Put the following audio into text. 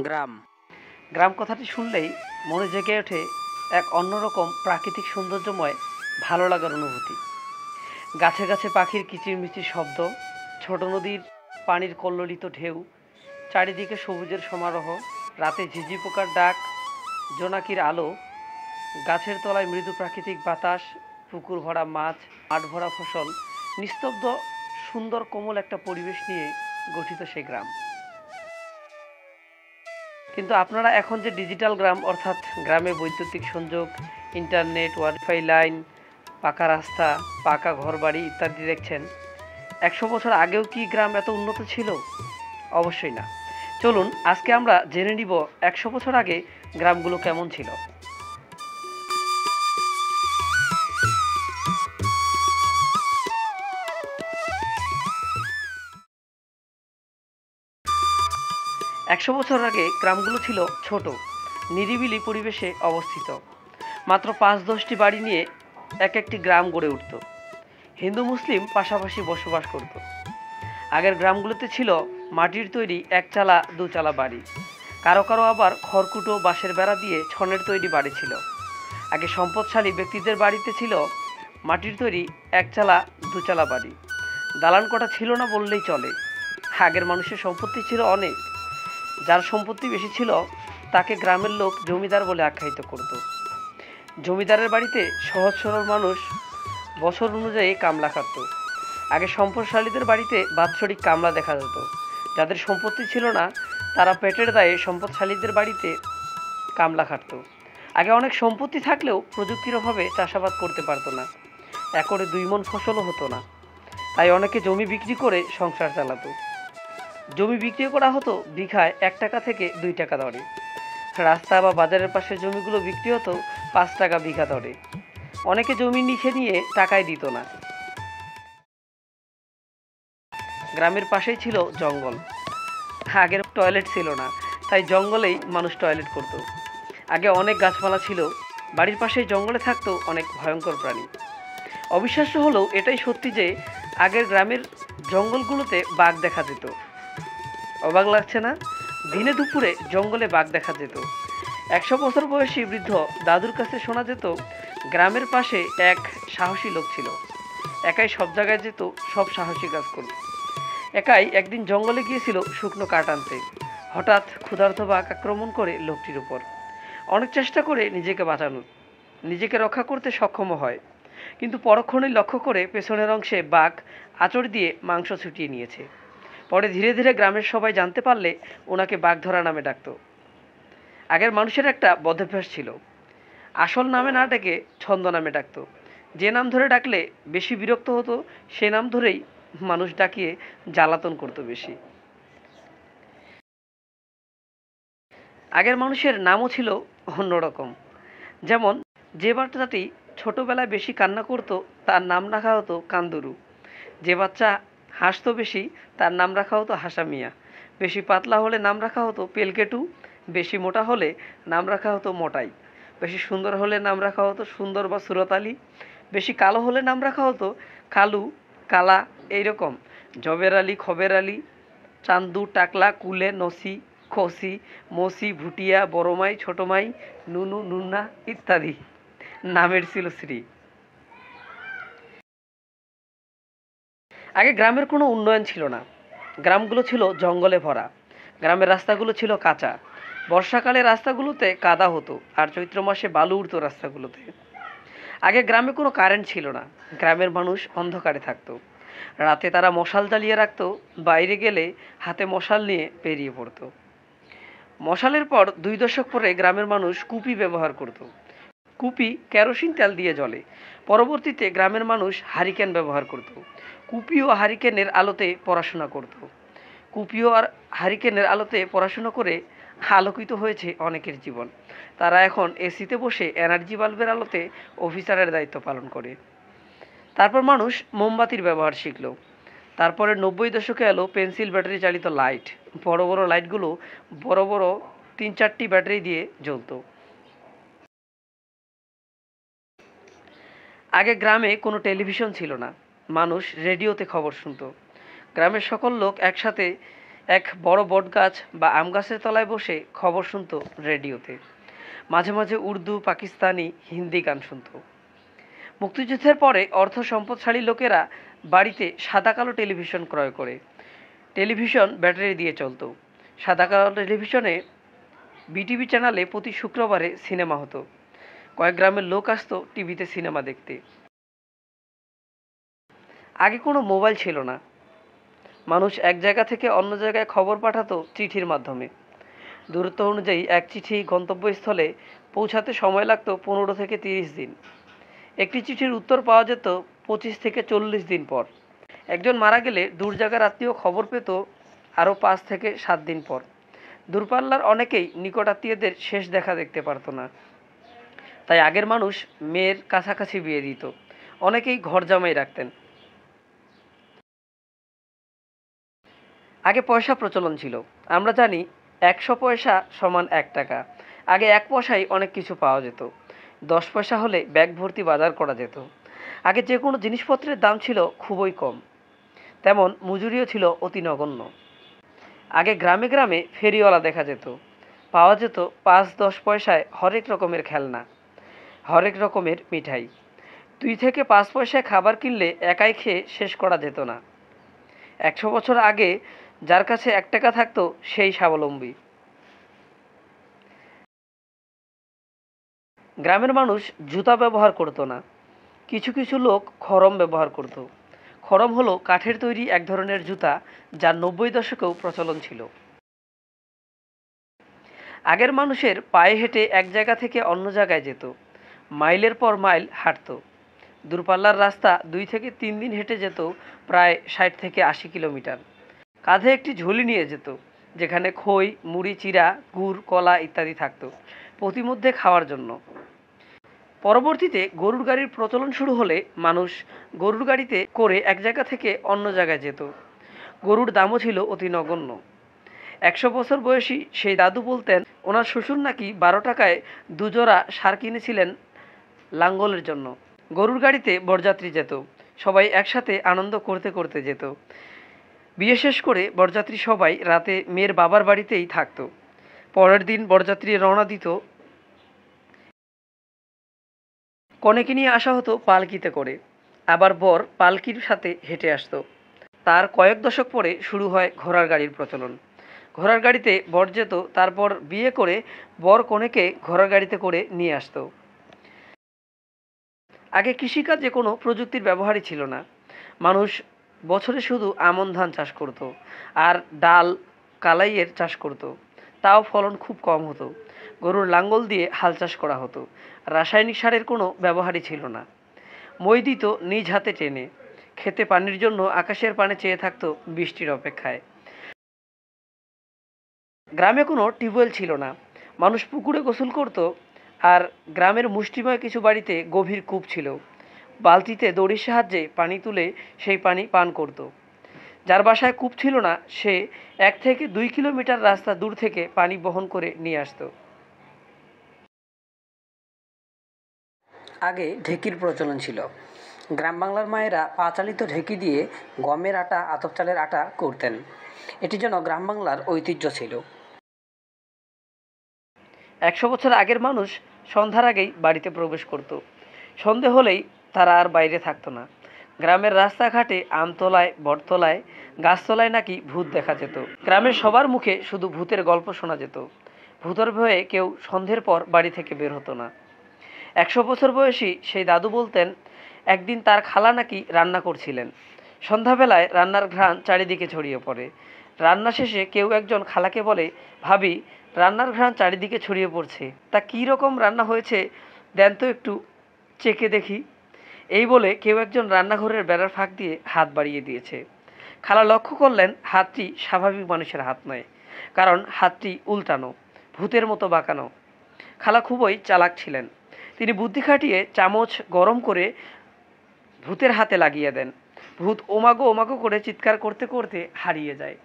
গ্রাম। গ্রাম কথাটি শুনলেই মনে জেগে ওঠে এক অন্যরকম প্রাকৃতিক সৌন্দর্যময় ভালো লাগার অনুভূতি। গাছে গাছে পাখির কিচিরমিচির শব্দ, ছোট নদীর পানির কল্লোলিত ঢেউ, চারিদিকে সবুজের সমারোহ, রাতে ঝিঝি পোকার ডাক, জোনাকির আলো, গাছের তলায় মৃদু প্রাকৃতিক বাতাস, পুকুর ভরা মাছ, মাঠ ভরা ফসল, নিস্তব্ধ সুন্দর কোমল একটা পরিবেশ নিয়ে গঠিত সে গ্রাম। কিন্তু আপনারা এখন যে ডিজিটাল গ্রাম অর্থাৎ গ্রামে বৈদ্যুতিক সংযোগ, ইন্টারনেট, ওয়াইফাই লাইন, পাকা রাস্তা, পাকা ঘরবাড়ি ইত্যাদি দেখছেন, ১০০ বছর আগেও কি গ্রাম এত উন্নত ছিল? অবশ্যই না। চলুন আজকে আমরা জেনে নিব ১০০ বছর আগে গ্রামগুলো কেমন ছিল। ১০০ বছর আগে গ্রামগুলো ছিল ছোট, নিরিবিলি পরিবেশে অবস্থিত। মাত্র ৫-১০টি বাড়ি নিয়ে এক একটি গ্রাম গড়ে উঠত। হিন্দু মুসলিম পাশাপাশি বসবাস করত। আগের গ্রামগুলোতে ছিল মাটির তৈরি একচালা দুচালা বাড়ি, কারো কারো আবার খড়কুটো বাঁশের বেড়া দিয়ে ছনের তৈরি বাড়ি ছিল। আগে সম্পদশালী ব্যক্তিদের বাড়িতে ছিল মাটির তৈরি একচালা দুচালা বাড়ি, দালান কোঠা ছিল না বললেই চলে। আগের মানুষের সম্পত্তি ছিল অনেক, যার সম্পত্তি বেশি ছিল তাকে গ্রামের লোক জমিদার বলে আখ্যায়িত করত। জমিদারের বাড়িতে সহজ সরল মানুষ বছর অনুযায়ী কামলা খাটত। আগে সম্পদশালীদের বাড়িতে বাৎসরিক কামলা দেখা যেত। যাদের সম্পত্তি ছিল না তারা পেটের দায়ে সম্পদশালীদের বাড়িতে কামলা খাটত। আগে অনেক সম্পত্তি থাকলেও প্রযুক্তির অভাবে চাষাবাদ করতে পারত না, একরে ২ মণ ফসলও হতো না। তাই অনেকে জমি বিক্রি করে সংসার চালাতো। জমি বিক্রি করা হতো বিঘায় ১ টাকা থেকে ২ টাকা দরে। রাস্তা বা বাজারের পাশে জমিগুলো বিক্রি হতো ৫ টাকা বিঘা দরে। অনেকে জমি লিখে নিয়ে টাকাই দিত না। গ্রামের পাশেই ছিল জঙ্গল। আগের টয়লেট ছিল না, তাই জঙ্গলেই মানুষ টয়লেট করত। আগে অনেক গাছপালা ছিল, বাড়ির পাশেই জঙ্গলে থাকতো অনেক ভয়ঙ্কর প্রাণী। অবিশ্বাস্য হলেও এটাই সত্যি যে আগের গ্রামের জঙ্গলগুলোতে বাঘ দেখা যেত। অবাক লাগছে না? দিনে দুপুরে জঙ্গলে বাঘ দেখা যেত। ১০০ বছর বয়সী বৃদ্ধ দাদুর কাছে শোনা যেত গ্রামের পাশে এক সাহসী লোক ছিল, একাই সব জায়গায় যেত, সব সাহসী কাজ করত। একাই একদিন জঙ্গলে গিয়েছিল শুকনো কাঠ আনতে। হঠাৎ ক্ষুধার্ত বাঘ আক্রমণ করে লোকটির উপর। অনেক চেষ্টা করে নিজেকে বাঁচানোর, নিজেকে রক্ষা করতে সক্ষম হয়, কিন্তু পরক্ষণেই লক্ষ্য করে পেছনের অংশে বাঘ আঁচড় দিয়ে মাংস ছুটিয়ে নিয়েছে। পরে ধীরে ধীরে গ্রামের সবাই জানতে পারলে ওনাকে বাঘধরা নামে ডাকত। আগের মানুষের একটা বদভ্যাস ছিল, আসল নামে না ডেকে ছন্দ নামে ডাকত। যে নাম ধরে ডাকলে বেশি বিরক্ত হতো সে নাম ধরেই মানুষ ডাকিয়ে জ্বালাতন করতো বেশি। আগের মানুষের নামও ছিল অন্যরকম। যেমন যে বাচ্চাটি ছোটবেলায় বেশি কান্না করতো তার নাম রাখা হতো কান্দুরু। যে বাচ্চা হাসতো বেশি তার নাম রাখা হতো হাসা মিয়া। বেশি পাতলা হলে নাম রাখা হতো পেলকেটু। বেশি মোটা হলে নাম রাখা হতো মোটাই। বেশি সুন্দর হলে নাম রাখা হতো সুন্দর বা সুরত আলী। বেশি কালো হলে নাম রাখা হতো কালু, কালা, এইরকম জবের আলী, খবের আলী, চান্দু, টাকলা, কুলে, নসি, খসি, মসি, ভুটিয়া, বড়মাই, ছোটমাই, নুনু, নুন্না ইত্যাদি নামের ছিল শ্রী। আগে গ্রামের কোনো উন্নয়ন ছিল না, গ্রামগুলো ছিল জঙ্গলে ভরা। গ্রামের রাস্তাগুলো ছিল কাঁচা, বর্ষাকালে রাস্তাগুলোতে কাদা হতো আর চৈত্র মাসে বালু উঠতো রাস্তাগুলোতে। আগে গ্রামে কোনো কারেন্ট ছিল না, গ্রামের মানুষ অন্ধকারে থাকতো। রাতে তারা মশাল জ্বালিয়ে রাখতো, বাইরে গেলে হাতে মশাল নিয়ে বেরিয়ে পড়তো। মশালের পর ২ দশক পরে গ্রামের মানুষ কুপি ব্যবহার করত। কুপি কেরোসিন তেল দিয়ে জ্বলে। পরবর্তীতে গ্রামের মানুষ হারিকেন ব্যবহার করত। কুপি ও হারিকেনের আলোতে পড়াশোনা করত। কুপি ও আর হারিকেনের আলোতে পড়াশোনা করে আলোকিত হয়েছে অনেকের জীবন। তারা এখন এসিতে বসে এনার্জি বাল্বের আলোতে অফিসারের দায়িত্ব পালন করে। তারপর মানুষ মোমবাতির ব্যবহার শিখল। তারপরে ৯০ দশকে এলো পেন্সিল ব্যাটারি চালিত লাইট। বড় বড় লাইটগুলো বড় বড় ৩-৪টি ব্যাটারি দিয়ে জ্বলত। আগে গ্রামে কোনো টেলিভিশন ছিল না, মানুষ রেডিওতে খবর শুনত। গ্রামের সকল লোক একসাথে এক বড় বটগাছ বা আম গাছের তলায় বসে খবর শুনতো রেডিওতে। মাঝে মাঝে উর্দু, পাকিস্তানি, হিন্দি গান শুনতো। মুক্তিযুদ্ধের পরে অর্থ সম্পদশালী লোকেরা বাড়িতে সাদা কালো টেলিভিশন ক্রয় করে। টেলিভিশন ব্যাটারি দিয়ে চলতো। সাদা কালো টেলিভিশনে বিটিভি চ্যানেলে প্রতি শুক্রবারে সিনেমা হতো। কয়েক গ্রামের লোক আসতো টিভিতে সিনেমা দেখতে। আগে কোনো মোবাইল ছিল না। মানুষ এক জায়গা থেকে অন্য জায়গায় খবর পাঠাতো চিঠির মাধ্যমে। দূরত্ব অনুযায়ী এক চিঠি গন্তব্যস্থলে পৌঁছাতে সময় লাগতো 15 থেকে 30 দিন। একটি চিঠির উত্তর পাওয়া যেত 25 থেকে 40 দিন পর। একজন মারা গেলে দূর জায়গার আত্মীয় খবর পেত আরও 5 থেকে 7 দিন পর। দূরপাল্লার অনেকেই নিকট আত্মীয়দের শেষ দেখা দেখতে পারত না। তাই আগের মানুষ মেয়ের কাছাকাছি বিয়ে দিত। অনেকেই ঘর জামাই রাখতেন। আগে পয়সা প্রচলন ছিল। আমরা জানি 100 পয়সা সমান 1 টাকা। আগে 1 পয়সায় অনেক কিছু পাওয়া যেত। 10 পয়সা হলে ব্যাগ ভর্তি বাজার করা যেত। আগে যে কোনো জিনিসপত্রের দাম ছিল খুবই কম, তেমন মজুরিও ছিল অতি নগণ্য। আগে গ্রামে গ্রামে ফেরিওয়ালা দেখা যেত। পাওয়া যেত 5-10 পয়সায় হরেক রকমের খেলনা, হরেক রকমের মিঠাই। 2 থেকে 5 পয়সায় খাবার কিনলে একাই খেয়ে শেষ করা যেত না। 100 বছর আগে যার কাছে 1 টাকা থাকতো সেই স্বাবলম্বী। গ্রামের মানুষ জুতা ব্যবহার করতো না। কিছু কিছু লোক খড়ম ব্যবহার করত। খড়ম হলো কাঠের তৈরি এক ধরনের জুতা, যা 90 দশকেও প্রচলন ছিল। আগের মানুষের পায়ে হেঁটে এক জায়গা থেকে অন্য জায়গায় যেত। মাইলের পর মাইল হাঁটত। দূরপাল্লার রাস্তা 2 থেকে 3 দিন হেঁটে যেত, প্রায় 60 থেকে 80 কিলোমিটার। কাঁধে একটি ঝুলি নিয়ে যেত, যেখানে খই, মুড়ি, চিড়া, গুড়, কলা ইত্যাদি থাকতো, প্রতিমধ্যে খাওয়ার জন্য। পরবর্তীতে গরুর গাড়ির প্রচলন শুরু হলে মানুষ গরুর গাড়িতে করে এক জায়গা থেকে অন্য জায়গায় যেত। গরুর দামও ছিল অতি নগণ্য। 100 বছর বয়সী সেই দাদু বলতেন ওনার শ্বশুর নাকি 12 টাকায় 2 জোড়া ষাঁড় কিনেছিলেন লাঙ্গলের জন্য। গরুর গাড়িতে বরযাত্রী যেত। সবাই একসাথে আনন্দ করতে করতে যেত। বিয়ে শেষ করে বরযাত্রী সবাই রাতে মেয়ের বাবার বাড়িতেই থাকতো। পরের দিন বরযাত্রী রওনা দিত। কনেকে নিয়ে আসা হতো পালকিতে করে। আবার বর পালকির সাথে হেঁটে আসতো। তার কয়েক দশক পরে শুরু হয় ঘোড়ার গাড়ির প্রচলন। ঘোড়ার গাড়িতে বর যেত, তারপর বিয়ে করে বর কনেকে ঘোড়ার গাড়িতে করে নিয়ে আসতো। আগে কৃষিকাজে কোনো প্রযুক্তির ব্যবহারই ছিল না। মানুষ বছরে শুধু আমন ধান চাষ করত আর ডাল, কালাইয়ের চাষ করত। তাও ফলন খুব কম হতো। গরুর লাঙ্গল দিয়ে হাল চাষ করা হতো। রাসায়নিক সারের কোনো ব্যবহারই ছিল না। মই দিত নিজ হাতে টেনে। খেতে পানির জন্য আকাশের পানে চেয়ে থাকতো বৃষ্টির অপেক্ষায়। গ্রামে কোনো টিউবওয়েল ছিল না। মানুষ পুকুরে গোসল করত। আর গ্রামের মুষ্টিময় কিছু বাড়িতে গভীর কূপ ছিল। বালতিতে দড়ির সাহায্যে পানি তুলে সেই পানি পান করত। যার বাসায় কূপ ছিল না, সে 1 থেকে 2 কিলোমিটার রাস্তা দূর থেকে পানি বহন করে নিয়ে আসতো। আগে ঢেকির প্রচলন ছিল। গ্রাম বাংলার মায়েরা পা চালিত ঢেকি দিয়ে গমের আটা, আতপ চালের আটা করতেন। এটি যেন গ্রাম বাংলার ঐতিহ্য ছিল। 100 বছর আগের মানুষ সন্ধ্যার আগেই বাড়িতে প্রবেশ করত। সন্ধে হলেই তারা আর বাইরে থাকতো না। গ্রামের রাস্তাঘাটে, আমতলায়, বটতলায়, গাছতলায় নাকি ভূত দেখা যেত। গ্রামের সবার মুখে শুধু ভূতের গল্প শোনা যেত। ভূতের ভয়ে কেউ সন্ধ্যের পর বাড়ি থেকে বের হতো না। 100 বছর বয়সী সেই দাদু বলতেন একদিন তার খালা নাকি রান্না করছিলেন। সন্ধ্যাবেলায় রান্নার ঘ্রাণ চারিদিকে ছড়িয়ে পড়ে। রান্না শেষে কেউ একজন খালাকে বলে, ভাবি, রান্নার ঘ্রাণ চারিদিকে ছড়িয়ে পড়ছে, তা কী রকম রান্না হয়েছে দেন তো একটু চেখে দেখি। এই বলে কেউ একজন রান্নাঘরের বেড়ার ফাঁক দিয়ে হাত বাড়িয়ে দিয়েছে। খালা লক্ষ্য করলেন হাতটি স্বাভাবিক মানুষের হাত নয়, কারণ হাতটি উল্টানো, ভূতের মতো বাঁকানো। খালা খুবই চালাক ছিলেন। তিনি বুদ্ধি খাটিয়ে চামচ গরম করে ভূতের হাতে লাগিয়ে দেন। ভূত ওমাগো ওমাগো করে চিৎকার করতে করতে হারিয়ে যায়।